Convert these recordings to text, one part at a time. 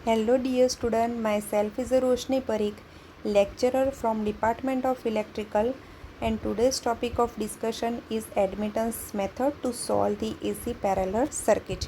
Hello dear student, myself is Roshni Parikh, lecturer from Department of Electrical, and today's topic of discussion is admittance method to solve the AC parallel circuit.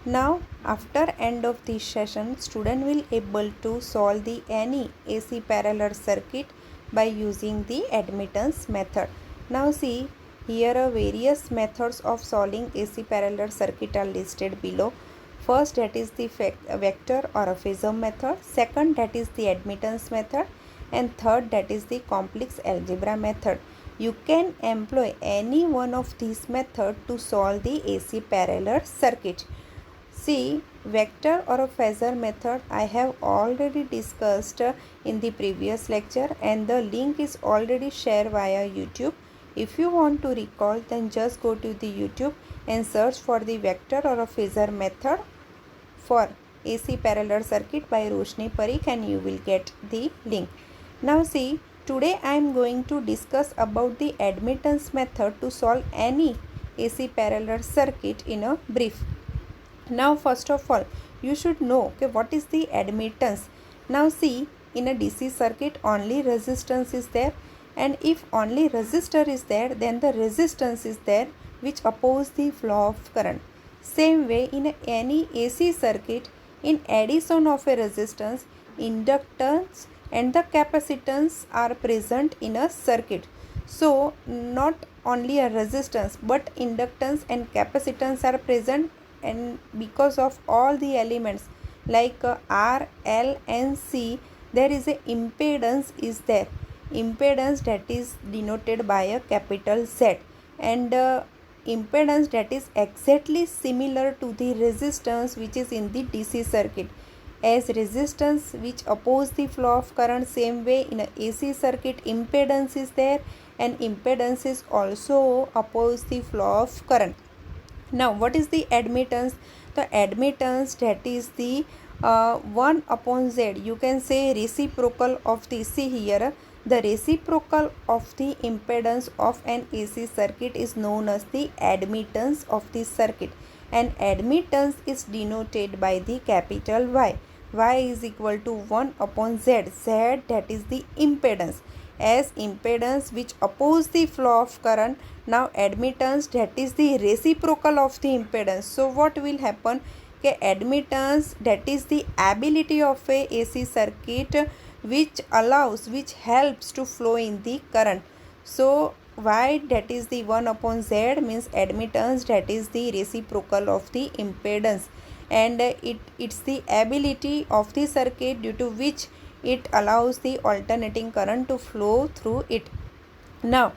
Now after end of this session, student will able to solve the any AC parallel circuit by using the admittance method. Now see, here are various methods of solving AC parallel circuit are listed below. First, that is the vector or a phasor method. Second, that is the admittance method. And third, that is the complex algebra method. You can employ any one of these methods to solve the AC parallel circuit. See, vector or a phasor method I have already discussed in the previous lecture, and the link is already shared via YouTube. If you want to recall, then just go to the YouTube and search for the vector or a phasor method for AC parallel circuit by Roshni Parikh and you will get the link. Now see, today I am going to discuss about the admittance method to solve any AC parallel circuit in a brief. Now first of all, you should know okay, what is the admittance. Now see, in a DC circuit only resistance is there, and if only resistor is there, then the resistance is there which oppose the flow of current. Same way in any AC circuit, in addition of a resistance, inductance and the capacitance are present in a circuit. So not only a resistance but inductance and capacitance are present, and because of all the elements like R, L and C, there is a impedance is there. Impedance that is denoted by a capital Z, and impedance that is exactly similar to the resistance which is in the DC circuit. As resistance which oppose the flow of current, same way in a AC circuit impedance is there, and impedance is also oppose the flow of current. Now what is the admittance? The admittance that is the 1 upon Z, you can say reciprocal of the, see here, the reciprocal of the impedance of an AC circuit is known as the admittance of the circuit, and admittance is denoted by the capital Y. Y is equal to 1 upon Z. Z that is the impedance. As impedance which oppose the flow of current, now admittance that is the reciprocal of the impedance. So what will happen? Okay, admittance that is the ability of a AC circuit which allows, which helps to flow in the current. So Y that is the 1 upon Z means admittance that is the reciprocal of the impedance, and it's the ability of the circuit due to which it allows the alternating current to flow through it. Now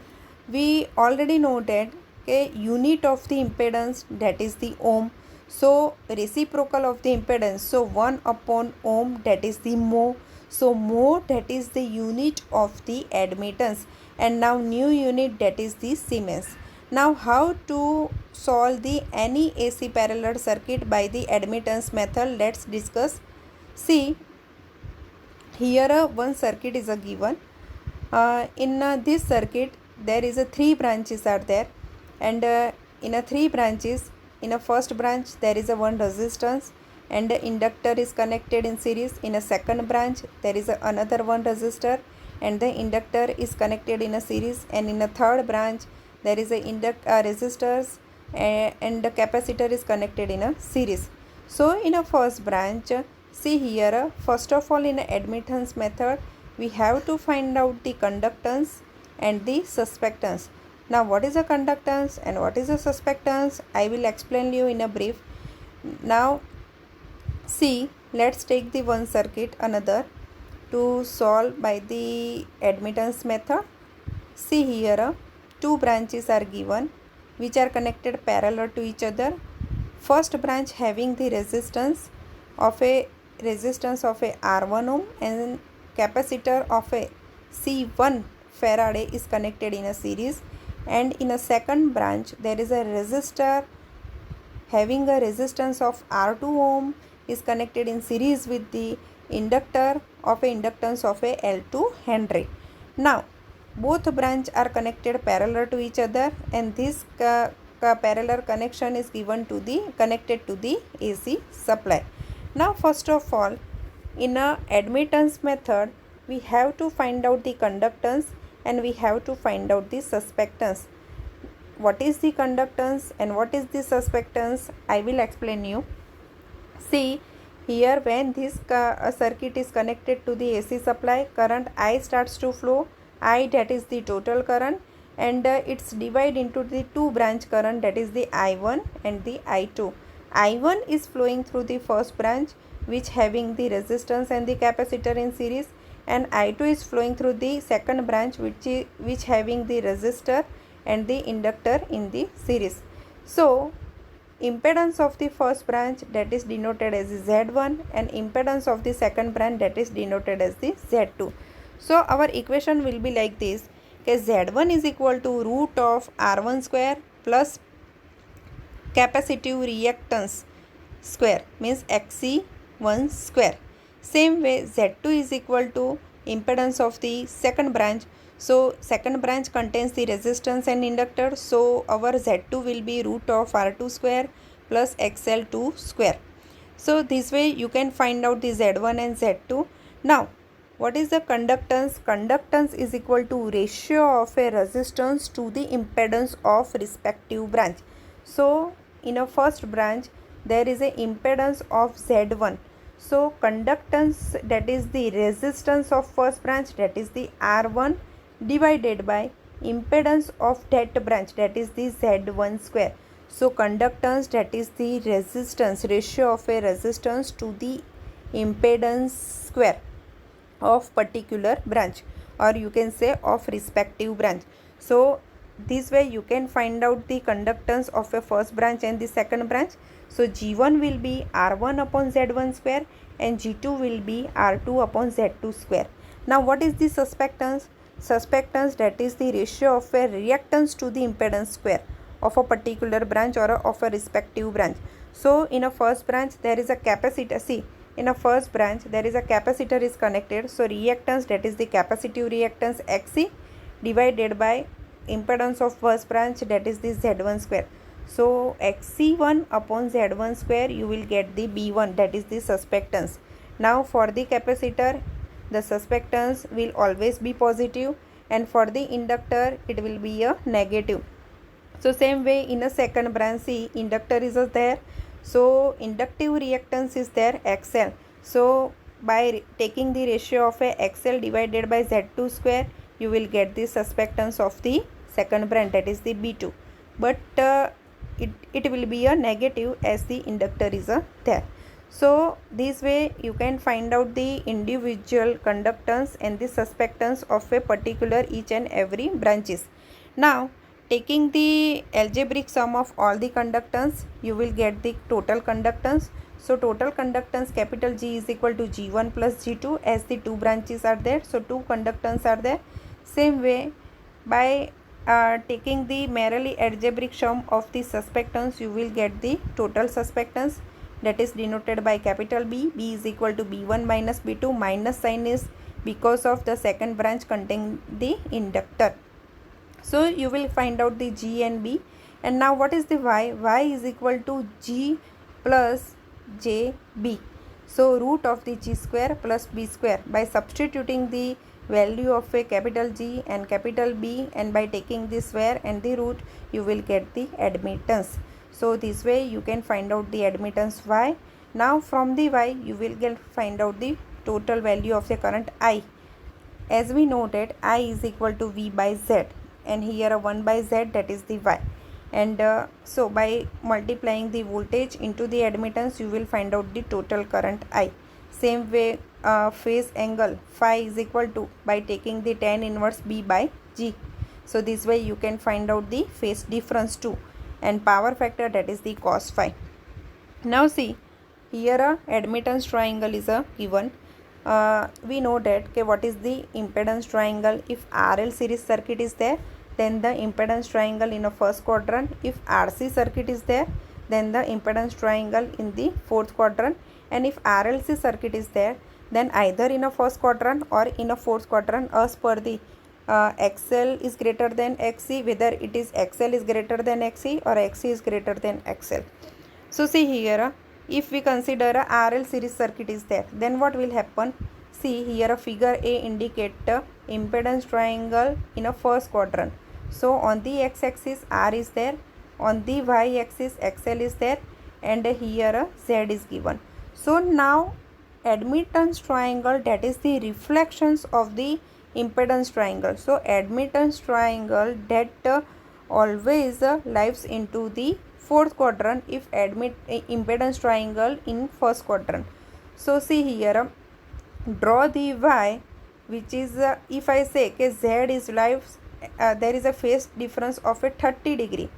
we already know that okay, unit of the impedance that is the ohm. So reciprocal of the impedance, so 1 upon ohm that is the mho. So mho that is the unit of the admittance, and now new unit that is the Siemens. Now how to solve the any AC parallel circuit by the admittance method, let's discuss. See, here one circuit is a given. In this circuit there is a 3 branches are there, and in a 3 branches, in a first branch there is a one resistance and the inductor is connected in series. In a second branch there is another one resistor and the inductor is connected in a series, and in a third branch there is a resistors and the capacitor is connected in a series. So in a first branch, see here, first of all in a admittance method we have to find out the conductance and the suspectance. Now what is a conductance and what is a suspectance, I will explain you in a brief. Now see, let's take the one circuit another to solve by the admittance method. See here, 2 branches are given which are connected parallel to each other. First branch having the resistance of a R1 ohm and capacitor of a C1 Farad is connected in a series, and in a second branch there is a resistor having a resistance of R2 ohm is connected in series with the inductor of a inductance of a L2 Henry. Now both branch are connected parallel to each other, and this parallel connection is given to the connected to the AC supply. Now first of all in a admittance method, we have to find out the conductance and we have to find out the suspectance. What is the conductance and what is the suspectance? I will explain you. See, here when this circuit is connected to the AC supply, current I starts to flow. I, that is the total current, and it's divided into the two branch current, that is the I1 and the I2. I1 is flowing through the first branch, which having the resistance and the capacitor in series, and I2 is flowing through the second branch, which having the resistor and the inductor in the series. So impedance of the first branch, that is denoted as the Z1, and impedance of the second branch, that is denoted as the Z2. So our equation will be like this, okay, Z1 is equal to root of R1 square plus capacitive reactance square, means XC1 square. Same way Z2 is equal to impedance of the second branch. So second branch contains the resistance and inductor, so our Z2 will be root of R2 square plus XL2 square. So this way you can find out the Z1 and Z2. Now what is the conductance? Conductance is equal to ratio of a resistance to the impedance of respective branch. So in a first branch there is a impedance of Z1. So conductance, that is the resistance of first branch, that is the R1, divided by impedance of that branch, that is the Z1 square. So conductance, that is the resistance, ratio of a resistance to the impedance square of particular branch, or you can say of respective branch. So this way you can find out the conductance of a first branch and the second branch. So G1 will be R1 upon Z1 square and G2 will be R2 upon Z2 square. Now what is the suspectance? Suspectance, that is the ratio of a reactance to the impedance square of a particular branch or of a respective branch. So in a first branch there is a capacitor. See, in a first branch there is a capacitor is connected. So reactance, that is the capacitive reactance XC, divided by impedance of first branch, that is the Z1 square. So XC1 upon Z1 square, you will get the B1, that is the suspectance. Now for the capacitor, the suspectance will always be positive, and for the inductor it will be a negative. So same way in a second branch, see, inductor is there, so inductive reactance is there XL. So by taking the ratio of a XL divided by Z2 square, you will get the suspectance of the second branch, that is the B2, but it will be a negative as the inductor is there. So this way you can find out the individual conductance and the suspectance of a particular each and every branches. Now taking the algebraic sum of all the conductance, you will get the total conductance. So total conductance, capital G is equal to G1 plus G2, as the two branches are there, so two conductance are there. Same way, by taking the merely algebraic sum of the suspectance, you will get the total suspectance, that is denoted by capital B. B is equal to B1 minus B2. Minus sign is because of the second branch containing the inductor. So you will find out the G and B. And now what is the Y? Y is equal to G plus JB. So root of the G square plus B square. By substituting the value of a capital G and capital B, and by taking the square and the root, you will get the admittance. So this way you can find out the admittance Y. Now from the Y you will find out the total value of the current I. As we know that I is equal to V by Z, and here a 1 by Z, that is the Y. And so by multiplying the voltage into the admittance, you will find out the total current I. Same way, phase angle phi is equal to, by taking the tan inverse B by G. So this way you can find out the phase difference too, and power factor, that is the cos phi. Now see, here a admittance triangle is a given. We know that, okay, what is the impedance triangle? If RL series circuit is there, then the impedance triangle in a first quadrant. If RC circuit is there, then the impedance triangle in the fourth quadrant. And if RLC circuit is there, then either in a first quadrant or in a fourth quadrant, as per the XL is greater than XC, whether it is XL is greater than XC or XC is greater than XL. So see here, if we consider a RL series circuit is there, then what will happen? See here, a figure A indicate impedance triangle in a first quadrant. So on the x-axis R is there, on the y-axis XL is there, and here Z is given. So now admittance triangle, that is the reflections of the impedance triangle. So admittance triangle that always lies into the fourth quadrant if impedance triangle in first quadrant. So see here, draw the y, which is if I say okay, Z is lives, there is a phase difference of a 30 degree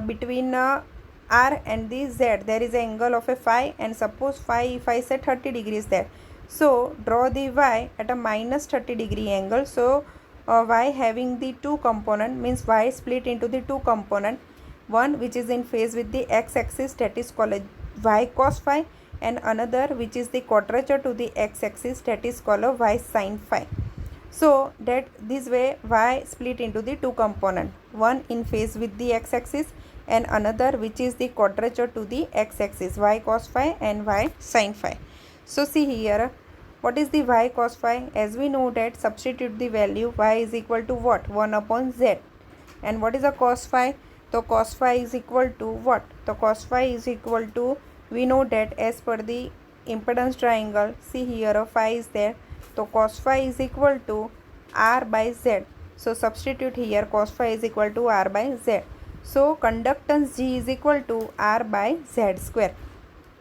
between R and the Z. There is an angle of a phi, and suppose phi, if I say 30 degrees there, so draw the y at a minus 30 degree angle. So y having the two component, means y split into the two component, one which is in phase with the x-axis, that is called y cos phi, and another which is the quadrature to the x-axis, that is called y sin phi. So that this way y split into the two component, one in phase with the x-axis and another which is the quadrature to the x-axis, y cos phi and y sin phi. So see here, what is the y cos phi? As we know that, substitute the value, y is equal to what? 1 upon z. And what is a cos phi? So cos phi is equal to what? The cos phi is equal to, we know that as per the impedance triangle, see here a phi is there, so cos phi is equal to r by z. So substitute here, cos phi is equal to r by z. So conductance G is equal to r by z square,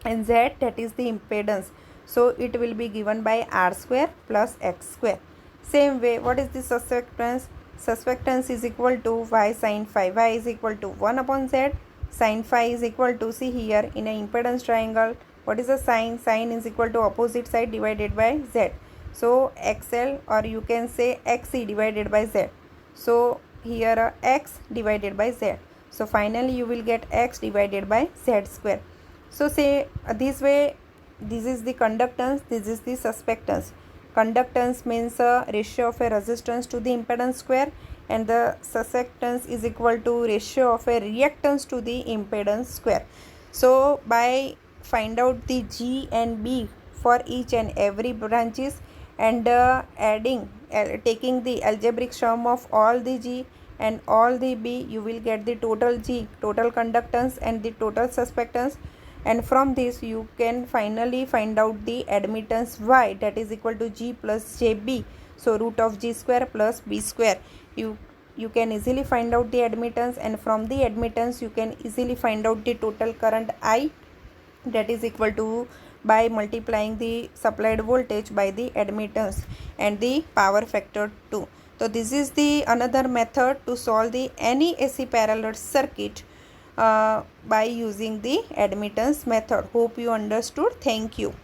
and z, that is the impedance, so it will be given by r square plus x square. Same way, what is the susceptance? Susceptance is equal to y sin phi. Y is equal to 1 upon z. Sin phi is equal to, see here, in an impedance triangle, what is the sign? Sin is equal to opposite side divided by z. So XL, or you can say XC divided by z. So here x divided by z. So finally you will get x divided by z square. So say this way, this is the conductance, this is the susceptance. Conductance means a ratio of a resistance to the impedance square, and the susceptance is equal to ratio of a reactance to the impedance square. So by find out the G and B for each and every branches, and taking the algebraic sum of all the G and all the B, you will get the total G, total conductance, and the total susceptance. And from this you can finally find out the admittance Y, that is equal to G plus JB. So root of G square plus B square. You can easily find out the admittance, and from the admittance you can easily find out the total current I, that is equal to, by multiplying the supplied voltage by the admittance and the power factor 2. So this is the another method to solve the any AC parallel circuit by using the admittance method. Hope you understood. Thank you.